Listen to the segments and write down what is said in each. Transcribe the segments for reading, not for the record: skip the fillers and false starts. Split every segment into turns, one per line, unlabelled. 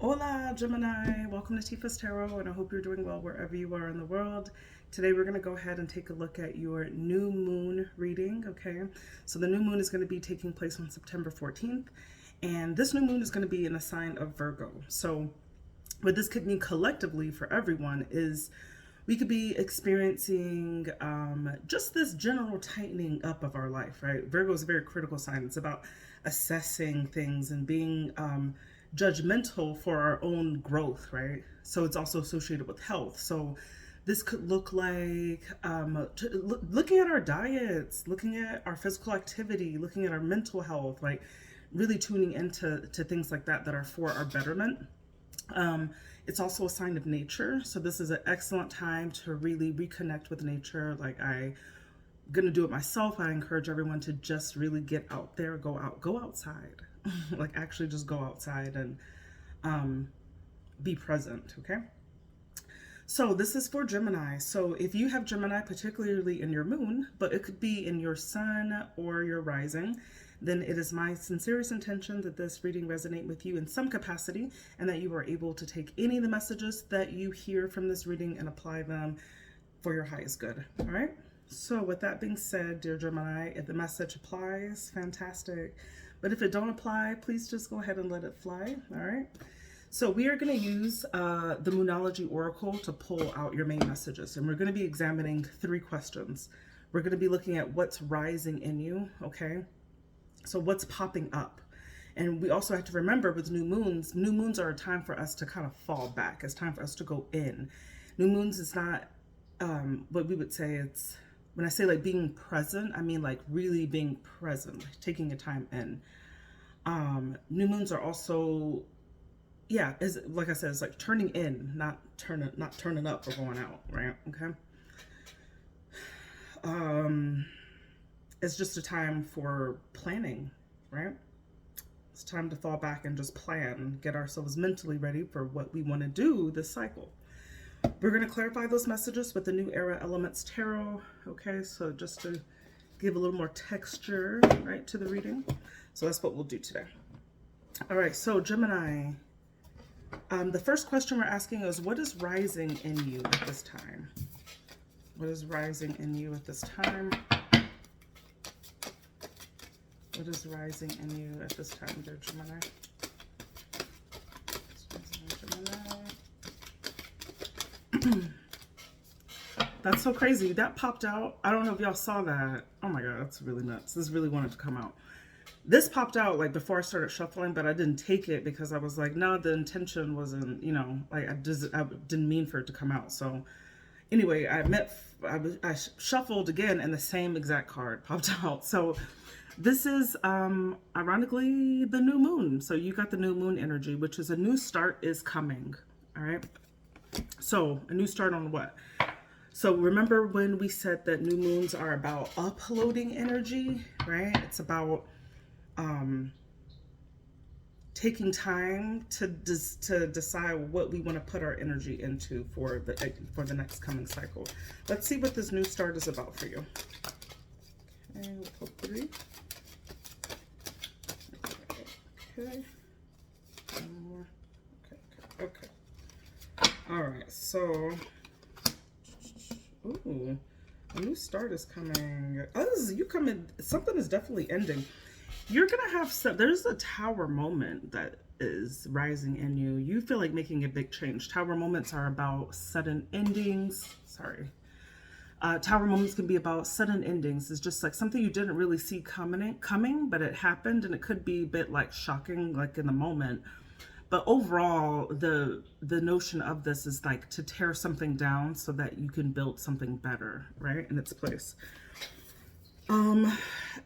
Hola, Gemini. Welcome to Tifa's Tarot, and I hope you're doing well wherever you are in the world. Today, we're going to go ahead and take a look at your new moon reading, okay? So the new moon is going to be taking place on September 14th, and this new moon is going to be in the sign of Virgo. So what this could mean collectively for everyone is we could be experiencing just this general tightening up of our life, right? Virgo is a very critical sign. It's about assessing things and being judgmental for our own growth, right? So it's also associated with health. So this could look like looking at our diets, looking at our physical activity, looking at our mental health, like really tuning into things like that are for our betterment. It's also a sign of nature. So this is an excellent time to really reconnect with nature. Like I'm gonna do it myself. I encourage everyone to just really get out there, go outside, like actually just go outside and be present. Okay. So this is for Gemini. So if you have Gemini, particularly in your moon, but it could be in your sun or your rising, then it is my sincerest intention that this reading resonate with you in some capacity and that you are able to take any of the messages that you hear from this reading and apply them for your highest good. All right. So with that being said, dear Gemini, if the message applies, fantastic. But if it don't apply, please just go ahead and let it fly. All right. So we are going to use the Moonology Oracle to pull out your main messages. And we're going to be examining 3 questions. We're going to be looking at what's rising in you. Okay. So what's popping up? And we also have to remember with new moons are a time for us to kind of fall back. It's time for us to go in. New moons is not what we would say it's, when I say like being present, I mean like really being present, like taking a time in. New moons are also, yeah, is like I said, it's like turning in, not turning up or going out, right? Okay. It's just a time for planning, right? It's time to fall back and just plan, get ourselves mentally ready for what we want to do this cycle. We're going to clarify those messages with the New Era Elements Tarot. Okay, so just to give a little more texture, right, to the reading. So that's what we'll do today. All right, so Gemini, the first question we're asking is, what is rising in you at this time? What is rising in you at this time? What is rising in you at this time, dear Gemini? That's so crazy. That popped out. I don't know if y'all saw that. Oh my God, that's really nuts. This really wanted to come out. This popped out like before I started shuffling, but I didn't take it because I was like, no, the intention wasn't, you know, like I didn't mean for it to come out. So anyway, I shuffled again and the same exact card popped out. So this is ironically the new moon. So you got the new moon energy, which is a new start is coming. All right. So a new start on what? So remember when we said that new moons are about uploading energy, right? It's about taking time to decide what we want to put our energy into for the next coming cycle. Let's see what this new start is about for you. Okay, we'll pull 3. Okay. One more. Okay. All right, so, ooh, a new start is coming. Oh, this is you coming. Something is definitely ending. You're gonna have some. There's a tower moment that is rising in you. You feel like making a big change. Tower moments are about sudden endings. Sorry. Tower moments can be about sudden endings. It's just like something you didn't really see coming, but it happened, and it could be a bit like shocking, like in the moment. But overall, the notion of this is like to tear something down so that you can build something better, right, in its place.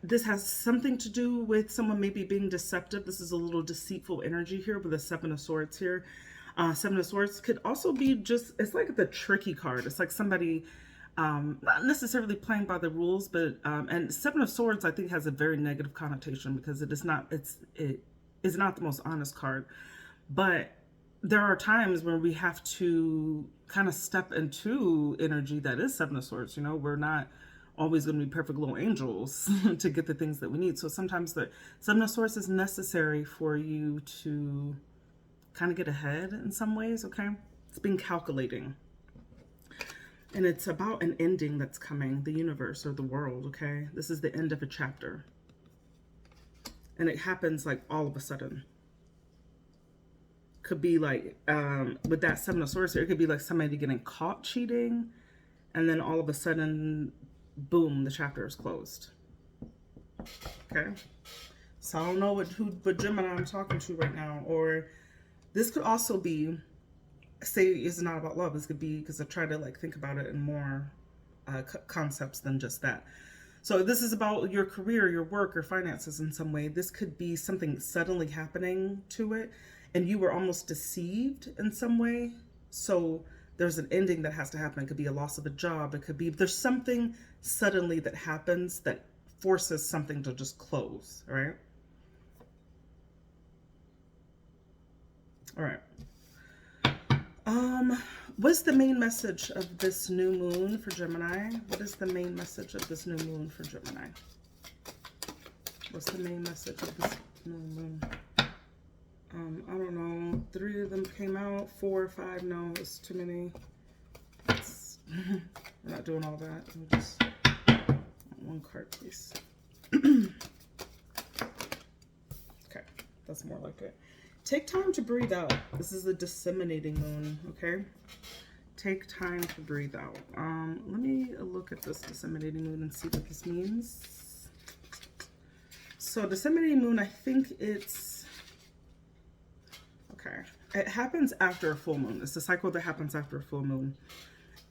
This has something to do with someone maybe being deceptive. This is a little deceitful energy here with the 7 of Swords here. 7 of Swords could also be just, it's like the tricky card. It's like somebody not necessarily playing by the rules, but and 7 of Swords I think has a very negative connotation because it is not the most honest card. But there are times where we have to kind of step into energy that is 7 of Swords. You know, we're not always going to be perfect little angels to get the things that we need. So sometimes the 7 of Swords is necessary for you to kind of get ahead in some ways, okay? It's being calculating. And it's about an ending that's coming, the universe or the world, okay? This is the end of a chapter. And it happens like all of a sudden. Could be like, with that Seven of Swords, it could be like somebody getting caught cheating. And then all of a sudden, boom, the chapter is closed. Okay? So I don't know what Gemini I'm talking to right now. Or this could also be, say it's not about love. This could be, because I try to like think about it in more concepts than just that. So this is about your career, your work, your finances in some way. This could be something suddenly happening to it, and you were almost deceived in some way. So there's an ending that has to happen. It could be a loss of a job. It could be, there's something suddenly that happens that forces something to just close, all right? All right. What's the main message of this new moon for Gemini? What is the main message of this new moon for Gemini? What's the main message of this new moon? I don't know. 3 of them came out. 4 or 5. No, it's too many. We're not doing all that. We'll just one card, please. Okay, that's more like it. Take time to breathe out. This is the disseminating moon, okay? Take time to breathe out. Let me look at this disseminating moon and see what this means. So disseminating moon, I think it's, okay. It happens after a full moon. It's a cycle that happens after a full moon.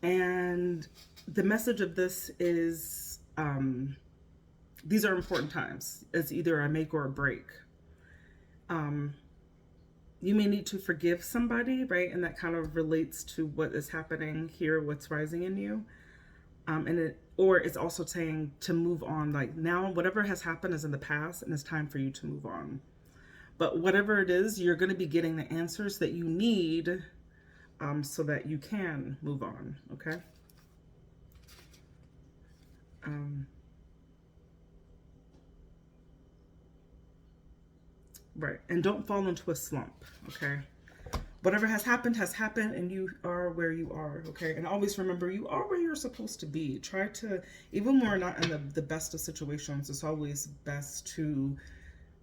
And the message of this is, these are important times. It's either a make or a break. You may need to forgive somebody, right? And that kind of relates to what is happening here, what's rising in you. Or it's also saying to move on, like now whatever has happened is in the past and it's time for you to move on. But whatever it is, you're going to be getting the answers that you need so that you can move on, okay? Right, and don't fall into a slump, okay? Whatever has happened, and you are where you are, okay? And always remember, you are where you're supposed to be. Try to, even when we're not in the best of situations, it's always best to,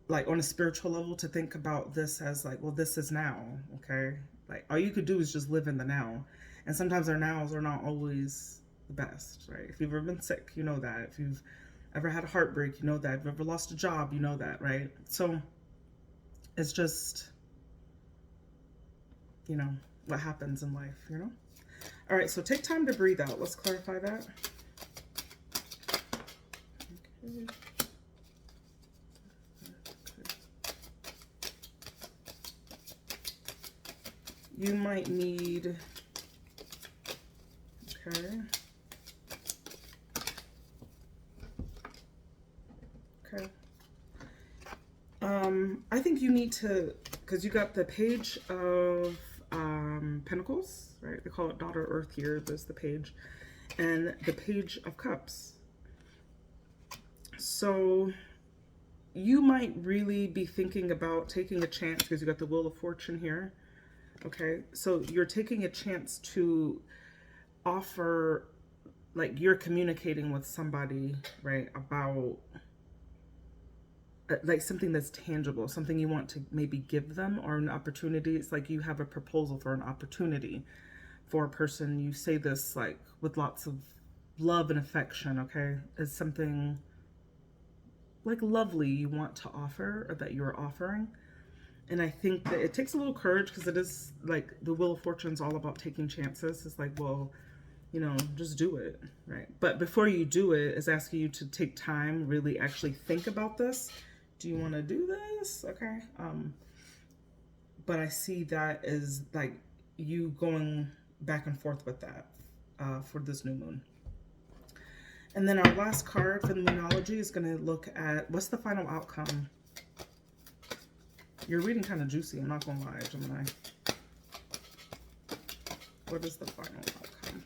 like on a spiritual level, to think about this as like, well, this is now, okay? Like all you could do is just live in the now. And sometimes our nows are not always the best, right? If you've ever been sick, you know that. If you've ever had a heartbreak, you know that. If you've ever lost a job, you know that, right? So it's just, you know, what happens in life, you know? All right, so take time to breathe out. Let's clarify that. Okay. You might need, okay. Okay. I think you need to, because you got the Page of Pentacles, right? They call it Daughter Earth here. There's the page. And the Page of Cups. So you might really be thinking about taking a chance, because you got the Wheel of Fortune here. Okay, so you're taking a chance to offer, like you're communicating with somebody, right, about like something that's tangible, something you want to maybe give them, or an opportunity. It's like you have a proposal for an opportunity for a person. You say this like with lots of love and affection, okay? It's something like lovely you want to offer, or that you're offering. And I think that it takes a little courage, because it is like the Wheel of Fortune is all about taking chances. It's like, well, you know, just do it, right? But before you do it, it's asking you to take time, really actually think about this. Do you want to do this? Okay. But I see that as like you going back and forth with that for this new moon. And then our last card for the moonology is going to look at what's the final outcome. You're reading kind of juicy, I'm not going to lie, Gemini. What is the final outcome?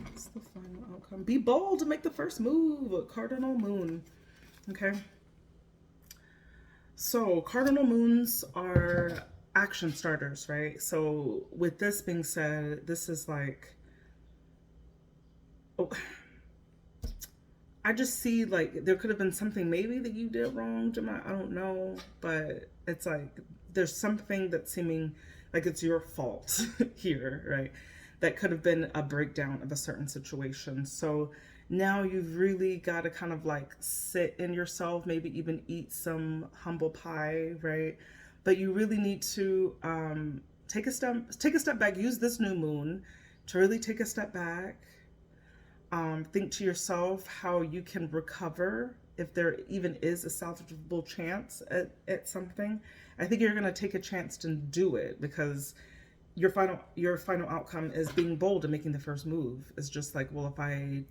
What's the final outcome? Be bold to make the first move. Cardinal moon. Okay. So cardinal moons are action starters, right? So with this being said, this is like, oh, I just see like there could have been something maybe that you did wrong, Gemini. I don't know, but it's like there's something that's seeming like it's your fault here, right? That could have been a breakdown of a certain situation. So now you've really got to kind of like sit in yourself, maybe even eat some humble pie, right? But you really need to take a step back. Use this new moon to really take a step back. Think to yourself how you can recover if there even is a salvageable chance at something. I think you're going to take a chance to do it because your final outcome is being bold and making the first move. It's just like, well, if I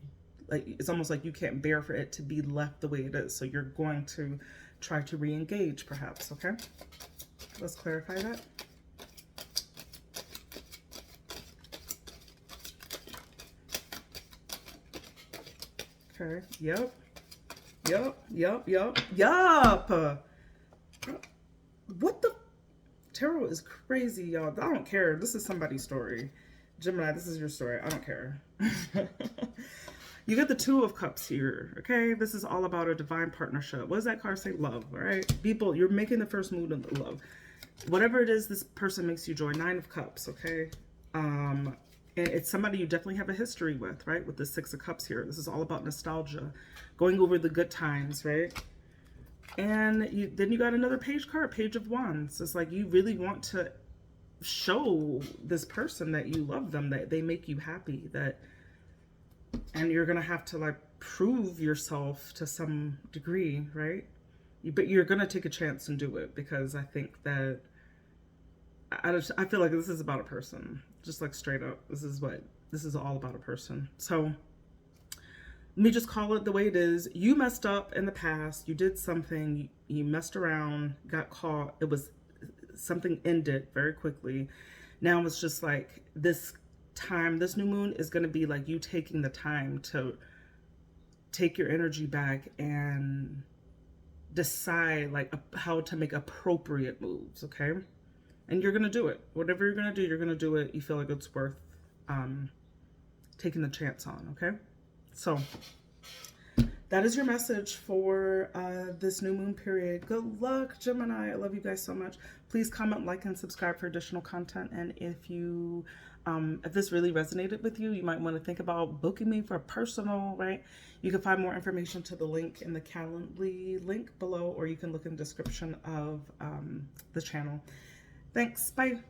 like, it's almost like you can't bear for it to be left the way it is. So you're going to try to re-engage perhaps. Okay, let's clarify that. Okay. Yep. What the? Tarot is crazy, y'all. I don't care. This is somebody's story. Gemini, this is your story. I don't care. You get the Two of Cups here, okay? This is all about a divine partnership. What does that card say? Love, all right? People, you're making the first move in love. Whatever it is this person makes you joy. Nine of Cups, okay? And it's somebody you definitely have a history with, right? With the Six of Cups here. This is all about nostalgia. Going over the good times, right? And then you got another page card, Page of Wands. It's like you really want to show this person that you love them, that they make you happy, and you're going to have to like prove yourself to some degree, right? But you're going to take a chance and do it because I think that I feel like this is about a person, just like straight up. This is all about a person. So let me just call it the way it is. You messed up in the past. You did something. You messed around, got caught. It was something ended very quickly. Now it's just like this time, this new moon is going to be like you taking the time to take your energy back and decide like how to make appropriate moves, okay? And you're going to do it. Whatever you're going to do, you're going to do it. You feel like it's worth taking the chance on, okay? So that is your message for this new moon period. Good luck, Gemini. I love you guys so much. Please comment, like, and subscribe for additional content. And if you, if this really resonated with you, you might want to think about booking me for a personal, right? You can find more information to the link in the Calendly link below, or you can look in the description of the channel. Thanks. Bye.